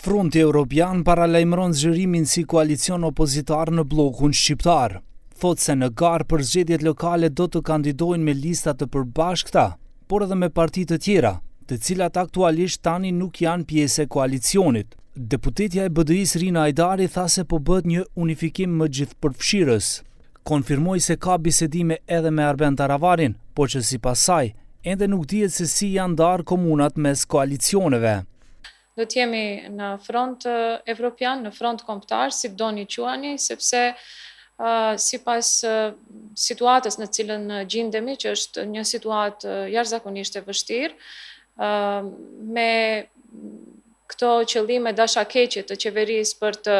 Fronti Evropian paralajmëron zgjerimin si koalicion opozitar në bllokun shqiptar. Thot se në garë për zgjedhjet lokale do të kandidojnë me lista të përbashkëta, por edhe me parti të tjera, të cilat aktualisht tani nuk janë pjesë e koalicionit. Deputetja e BDI-s Rina Ajdari tha se po bëhet një unifikim më gjithëpërfshirës. Konfirmoi se ka bisedime edhe me Arben Taravarin, por që sipas saj, ende nuk dihet se si janë ndarë komunat mes koalicioneve. Do të jemi në front evropian, në front kombëtar, si doni quani, sepse sipas situatës në cilën gjendemi, që është një situatë jashtëzakonisht e vështirë, me këto qëllime dashakeqe të qeverisë për të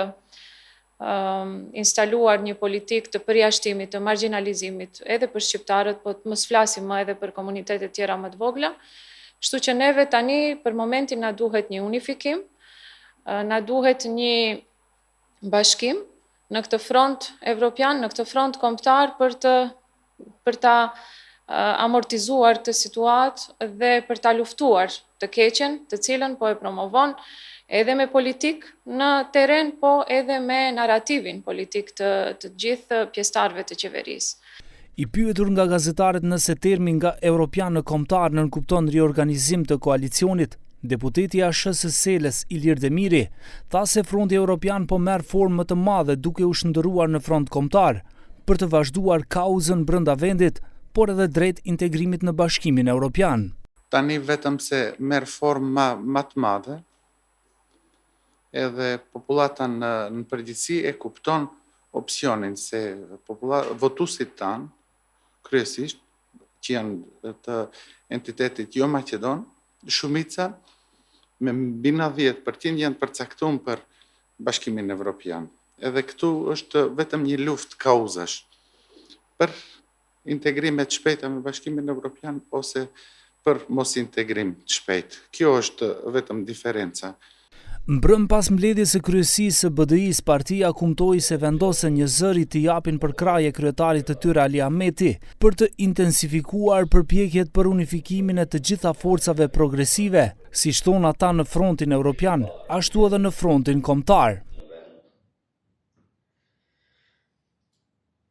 instaluar një politikë të përjashtimit, të marginalizimit edhe për shqiptarët, po të mos flasim më edhe për komunitetet tjera më të vogla. Kështu që neve tani për momentin na duhet një unifikim, na duhet një bashkim në këtë front evropian, në këtë front kombëtar për ta amortizuar këtë situatë dhe për ta luftuar të keqen, të cilën po e promovon edhe me politik në terren, po edhe me narrativin politik të gjithë pjesëtarëve të qeverisë. I pyetur nga gazetarët nëse termi nga evropian në kombëtar nënkupton riorganizim të koalicionit, deputeti i SHS-s Ilir Demiri tha se Fronti Evropian po merr formë më të madhe duke u shndërruar në front kombëtar për të vazhduar kauzën brenda vendit, por edhe drejt integrimit në Bashkimin Evropian. Tani vetëm se merr formë më të madhe, edhe popullata në përgjithësi e kupton opsionin se votuesit tanë, kryesisht, që janë të entitetit jo Maqedon, shumica me mbi 90% janë përcaktuar për Bashkimin Evropian. Edhe këtu është vetëm një luftë kauzash për integrime të shpejta me Bashkimin Evropian ose për mos integrim të shpejt. Kjo është vetëm diferenca. Mbrëm pas mbledhjes së kryesisë së BDI-s, partia kumtoi se vendosen një zëri të japin përkraje kryetarit të tyre Ali Ahmeti për të intensifikuar përpjekjet për unifikimin e të gjitha forcave progresive, si thon ata në frontin evropian, ashtu edhe në frontin kombëtar.